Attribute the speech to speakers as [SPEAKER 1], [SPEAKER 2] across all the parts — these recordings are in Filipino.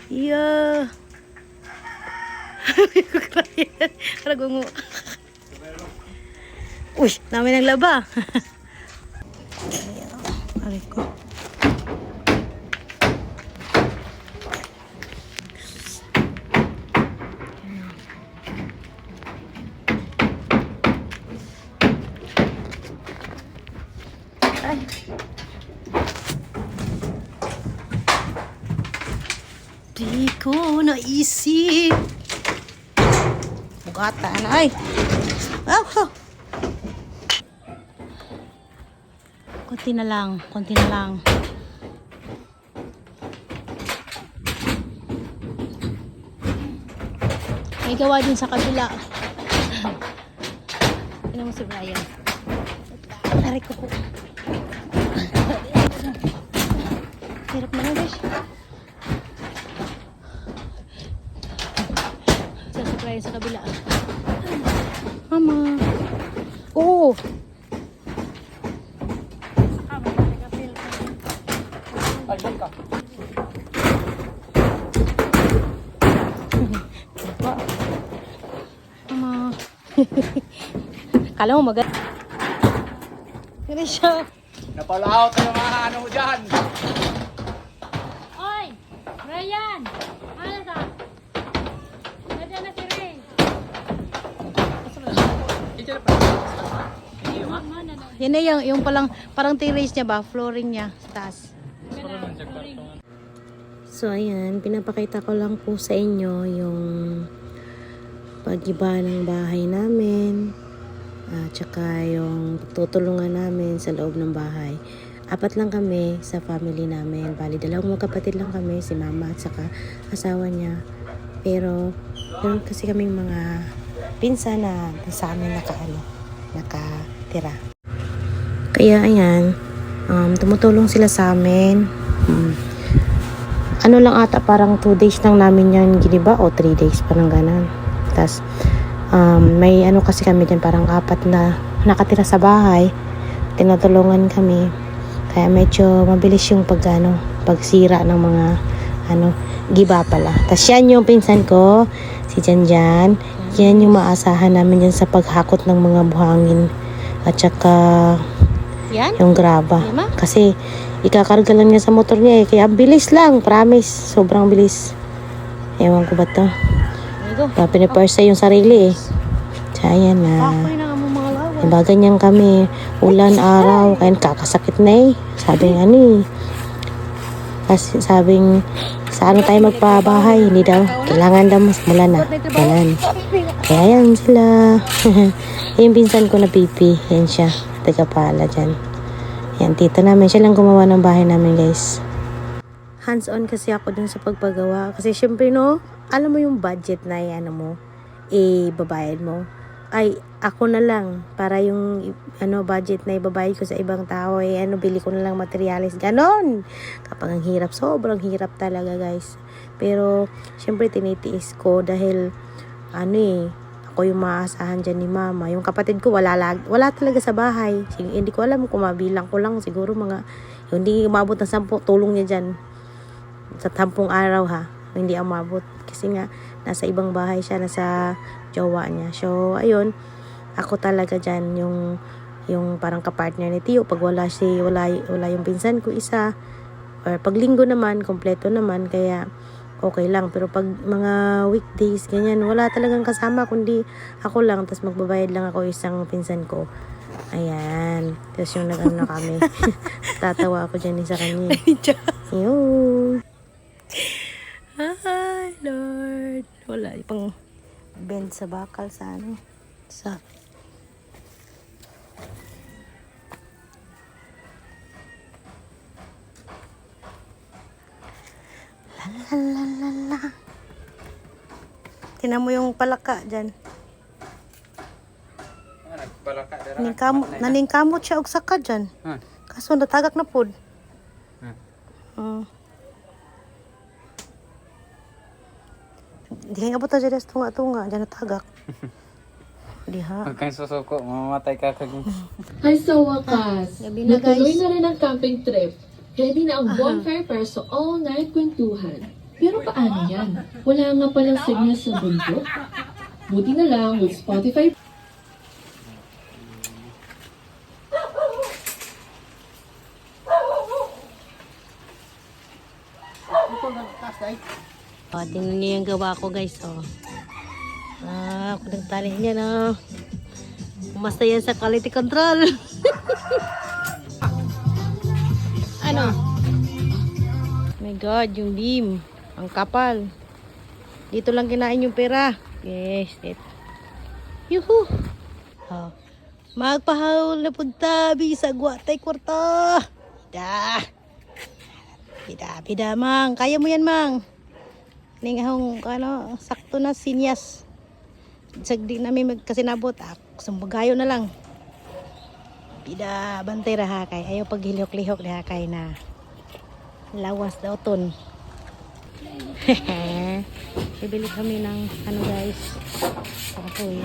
[SPEAKER 1] Iya. Ragungo. Uy, namin ang laba. Aray ko. Ay. Di ko naisip. Bugatan ay. Oh. Konti na lang, konti na lang. May gawa din sa kabila. Tingnan mo si Brian. Aray ko po. Hirap na guys. Si Brian sa kabila. Mama. Oh. Mama. Kala mo maganda. Ganun siya.
[SPEAKER 2] Napalaot na yung mga ano mo dyan.
[SPEAKER 3] Oy! Ryan! Ano ka? Nandiyan na si Ray.
[SPEAKER 1] Yan na yung parang terrace niya ba? Flooring niya sa taas. So ayan, pinapakita ko lang po sa inyo yung pag-iba ng bahay namin. Tsaka yung tutulungan namin sa loob ng bahay. 4 lang kami sa family namin. Bali, 2 magkapatid lang kami, si mama at saka asawa niya. Pero, meron kasi kaming mga pinsan na sa amin nakatira. Kaya ayan, tumutulong sila sa amin. Ano lang ata, parang 2 days lang namin yan giniba o 3 days, parang ganun. Tapos, may ano kasi kami dyan, parang 4 na nakatira sa bahay. Tinutulungan kami. Kaya medyo mabilis yung pagsira ng mga giba pala. Tapos yan yung pinsan ko, si Janjan. Yan yung maasahan namin yan sa paghakot ng mga buhangin. At saka yan? Yung graba. Kasi ikakarga lang niya sa motor niya eh. Kaya bilis lang, promise. Sobrang bilis. Ewan ko ba to? Pinipersa yung sarili eh. Kaya na. Diba ganyan kami. Ulan, araw. Kaya kakasakit na eh. Sabi nga ni. Kasi sabing sa ano tayo magpabahay. Hindi daw. Kailangan daw mas mula na. Ganun. Kaya yan sila. Yung pinsan ko na pipi. Yan siya. Taga pala dyan. Yan tita namin. Siya lang gumawa ng bahay namin guys. Hands-on kasi ako dun sa pagpagawa. Kasi syempre no, alam mo yung budget na babayad mo. Ay, ako na lang. Para yung budget na ibabayad ko sa ibang tao. Bili ko na lang materialis. Ganon. Kapag ang hirap, sobrang hirap talaga guys. Pero, syempre tinitiis ko dahil, ako yung maasahan dyan ni mama. Yung kapatid ko, wala talaga sa bahay. Hindi ko alam kung mabilang ko lang. Siguro hindi umabot ng 10 tulong niya dyan. Sa 10 araw ha. Hindi umabot. Kasi nga, nasa ibang bahay siya, nasa jowa niya. So, ayun, ako talaga dyan, yung parang kapartner ni Tio. Pag wala yung pinsan ko isa, or pag linggo naman, kompleto naman, kaya okay lang. Pero pag mga weekdays, ganyan, wala talagang kasama, kundi ako lang, tapos magbabayad lang ako isang pinsan ko. Ayan. Tapos yung na kami. Tatawa ako dyan sa kanya. Yun. Ay, Lord. Wala. Pang bend sa bakal sa sa la. Tingnan mo yung palaka dyan. Naningkamot siya og saka dyan. Kaso natagak na pod. Di nga abot na dyan tunga-tunga. Dyan natagak. Diha.
[SPEAKER 2] Huwag kang susuko, mamamatay ka kag...
[SPEAKER 4] Ay, sa wakas,
[SPEAKER 1] Gabi na,
[SPEAKER 4] natuloy
[SPEAKER 1] guys.
[SPEAKER 4] na rin ang camping trip. Ready na ang bonfire para sa all-night kwentuhan. Pero paano yan? Wala nga palang signal sa bundok. Buti na lang with Spotify.
[SPEAKER 1] Oh, tingnan niyo yung gawa ko guys, oh. Ako nagtali niya na. Umasta yan sa quality control. Ano? My God, yung beam. Ang kapal. Dito lang kinain yung pera. Yes, it. Yuhu! Oh. Magpahawal na puntabi sa guwatay kwarta. Da! Pida, mang. Kaya mo yan, mang. Ning ahong ano, sakto na sinyas. Sagdi namin magkasinabot. Sumbagayo na lang. Pida, bantay ra kay. Ayaw paghilihok-lihok na kay na. Lawas daw ton. Bibili kami ng ano guys. Kapoy.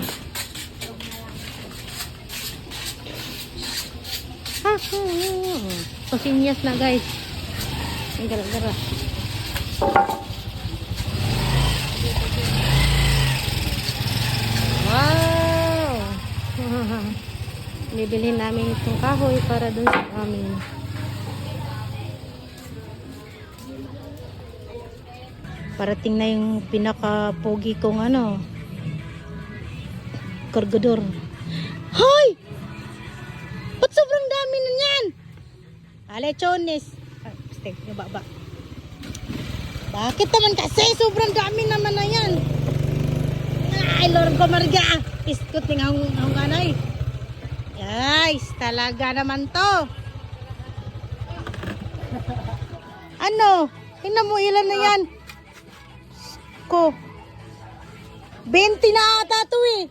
[SPEAKER 1] So sinyas na guys. Ang gara-gara. Wow! Bibilhin namin itong kahoy para dun sa amin. Parating na yung pinaka-pogi kong ano, kargador. Hoy! Ba't sobrang dami na yan? Alechones. Stay, nababa. Bakit naman kasi? Sobrang dami naman na yan. Ay, Lord ko marga. Iskot ng ang anay. Guys, talaga naman to. Ano? Tingnan mo ilan na yan. Ko. 20 na ata to eh.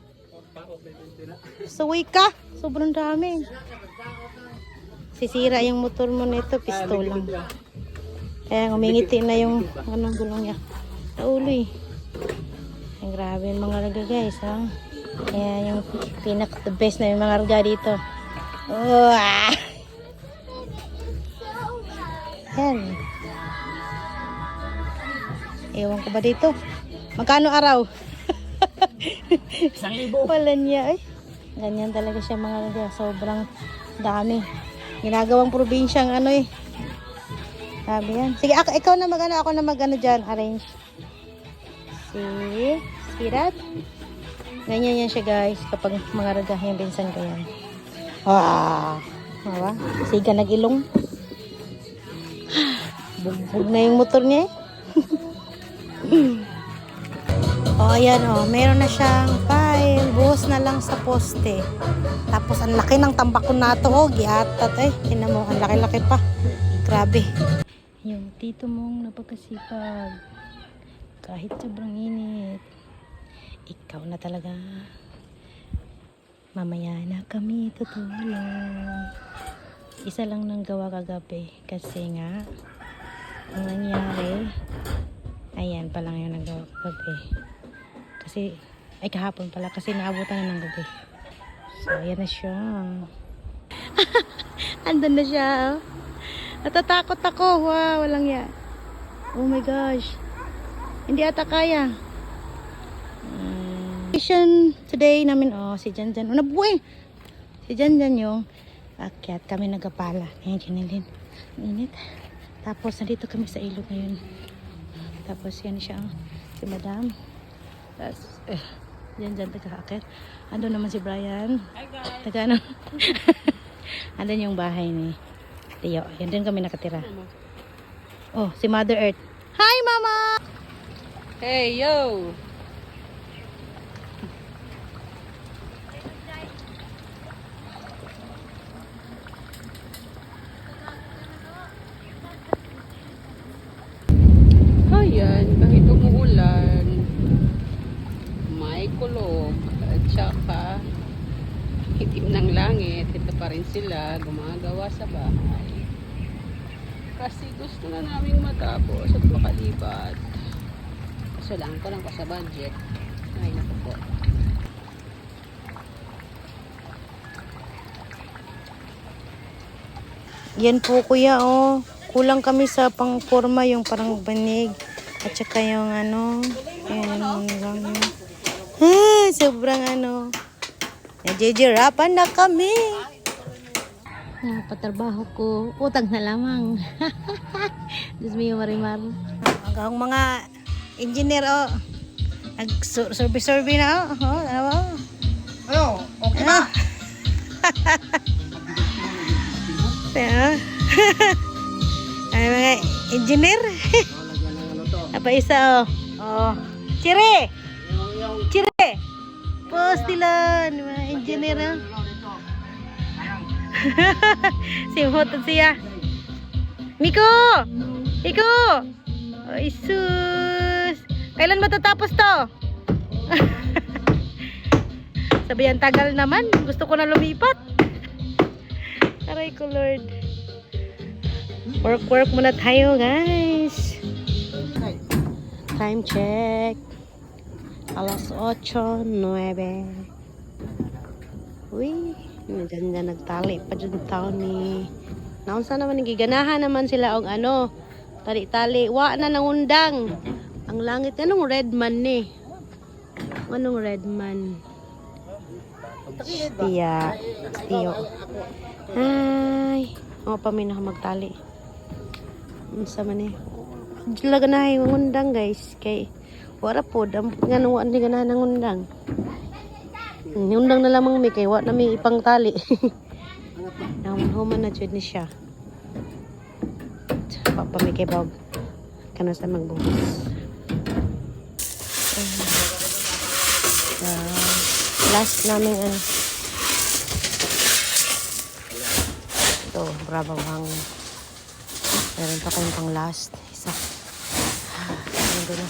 [SPEAKER 1] Suwi ka. Sobrang dami. Sisira yung motor mo nito. Pistol lang. Kaya umingiti na yung anong gulong niya. Sa ulo eh. Ay, grabe yung mga raga guys, ha? Kaya yung the best na yung mga raga dito. Oh, ah! Yan. Ewan ko ba dito? Magkano araw?
[SPEAKER 2] 1,000.
[SPEAKER 1] Wala niya, eh. Ganyan talaga siya mga raga. Sobrang dami. Ginagawang probinsyang ano eh. Sabi yan. Sige, ikaw na mag-ano, ako na mag-ano dyan. Arrange. See that? Ganyan yan siya guys. Kapag mga raga yung pinsan ko yan. Ah! Diba? Siga nag-ilong. Bugbog na yung motor niya eh. O ayan o. Meron na siyang file. Buhos na lang sa poste. Tapos ang laki ng tambakon na ito. O, giatat eh. Tinan mo, ang laki-laki pa. Grabe. Yung tito mong napagkasipag. Kahit sobrang init. Ikaw na talaga. Mamaya na kami tutulong. Isa lang nang gawa kagabi. Kasi nga, ang nangyari, ayan pa lang yung nagawa kagabi. Kasi, ay kahapon pala. Kasi naabutan na ng gabi. So, ayan na siya. Andun na siya. Oh. Natatakot ako. Wow, walang ya. Oh my gosh. Hindi ata kaya. Mission today namin, oh, si Janjan. Oh, nabuhay. Si Janjan yung akyat. Kami nagapala. Ngayon, Janilin. Init. Tapos, nandito kami sa ilog ngayon. Tapos, yan siya. Si Madam. Tapos, Janjan taga-akyat. Andun naman si Brian. Hi guys. Taga-ano. Andun yung bahay ni Tio. Yan din kami nakatira. Oh, si Mother Earth. Hi, Mama!
[SPEAKER 2] Hey, yo!
[SPEAKER 5] Ayan, kahit umuulan, may kulog at saka itim ng langit, ito pa rin sila gumagawa sa bahay. Kasi gusto na naming matapos at makalipat. Kaso lang ko lang pa sa budget. Ay, naku po.
[SPEAKER 1] Yan po kuya, oh. Kulang kami sa pangforma yung parang banig. At saka yung ano, sobrang ano, najijirapan na kami. Patrabaho ko, utang na lamang. Diyos mo yung marimar. Ang mga engineer, oh, nag-survey na, oh, ano?
[SPEAKER 2] Ano? Okay ba?
[SPEAKER 1] Ay, mga engineer. Apa isa, oh. Oh. Chire! Chire! Post nila, mga engineer, oh. Simhotan siya. Miko! Miko! Oh, isus! Kailan matatapos to? Sabi yan, tagal naman. Gusto ko na lumipat. Aray ko, Lord. Work muna tayo, guys. Time check. Alas 8:09. Uy, ganda nagtali pa dyan taon ni. Naunsa naman nagiganahan naman sila og ano, tali-tali. Wa na nangundang. Ang langit, anong Redman ni? Anong Redman? Stiya. Stiyo. Ay. O, paminaw magtali. Unsa man eh. Sila ganahay ngundang, guys. Kay, wala po. Nga nung wala ganahan ng ngundang. Ngundang na lamang may kay wala na may ipang tali. Human na dyan ni siya. Papamikay ba kana sa magbuhos. Last namin ano. Ito, bravo hangin. Meron pa kayong pang last. Isa. Ano doon?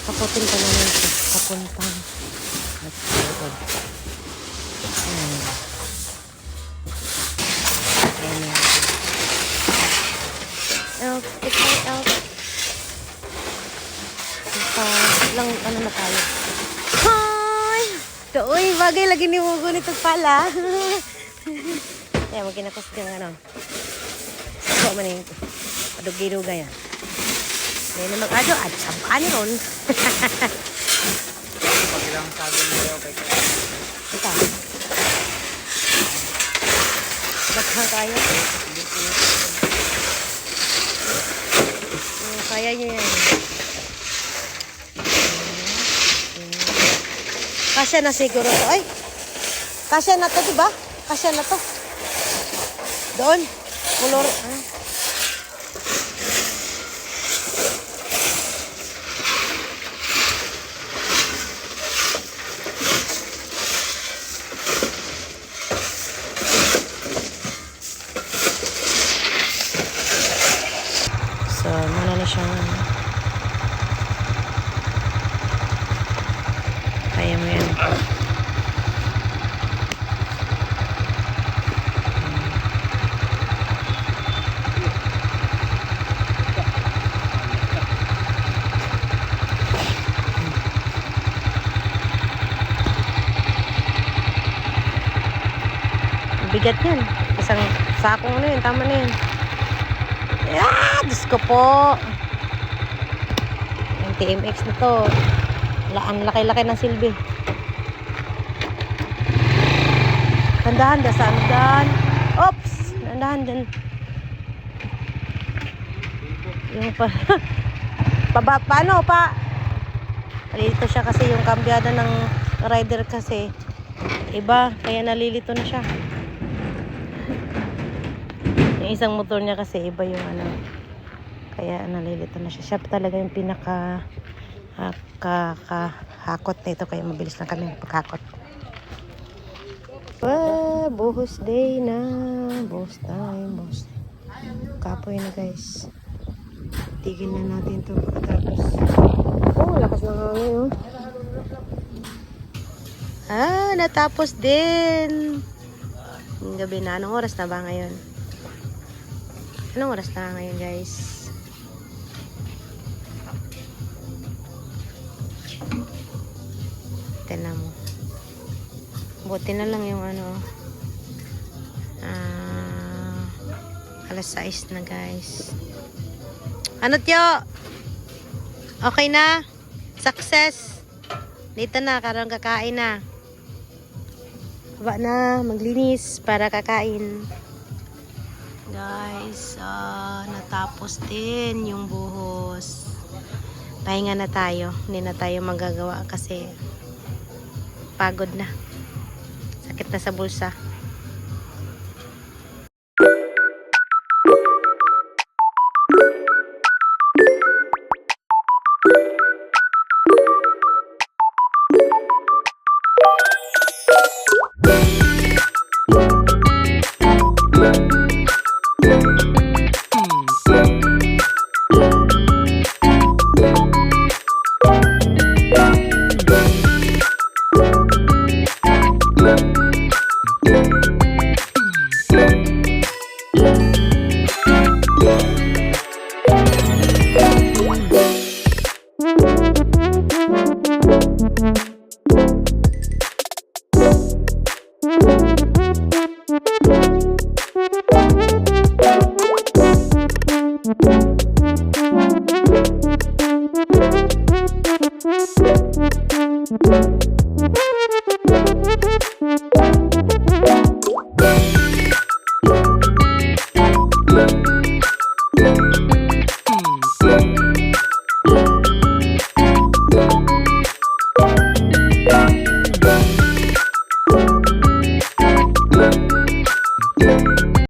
[SPEAKER 1] Kaputin pa naman ito. Kapuntang. Elf. It's my elf. Lang ano na tayo. Hi! Ito, uy, bagay lagi ni Mugo nito pala. Kaya magkinakos yung ano. Sako man yung padugay-dugay yan. May na mag-ado at sabaan ron.
[SPEAKER 2] Pagilang sabi niyo kay Kuya.
[SPEAKER 1] Ito. Baghang kaya. Kaya niya yan. Kasya na siguro to. Ay! Kasya na to, diba? Kasya na to. Doon. Kulor. Ah. So, muna na siyang kaya mo yan. Bigat yan. Isang sakong na yun. Tama na yun. Ah! Diyos ko po. Yung TMX na to. Ang laki-laki ng silbi. Nandahan da saan dan. Oops! Nandahan din. Yung pa... paano pa? Nalilito siya kasi yung kambyada ng rider kasi. Iba. Kaya nalilito na siya. Yung isang motor niya kasi iba yung ano. Kaya nalilito na siya. Siya talaga yung pinaka hakot nito. Kaya mabilis lang kami pagkakot. Buhos day na. Buhos time. Buhos time. Kapoy na guys. Tigil na natin ito. Tapos. Oh, lakas ng hangin oh. Ah, natapos din. Yung gabi na. Anong oras na ba ngayon? Anong oras na ngayon guys? Tignan mo. Buti na lang yung ano. Alas 6 na guys. Ano tiyo? Okay na? Success? Dito na, karon kakain na. Baba na, maglinis para kakain. Guys, natapos din yung buhos. Pahinga na tayo. Hindi na tayo magagawa kasi pagod na. Sakit na sa bulsa.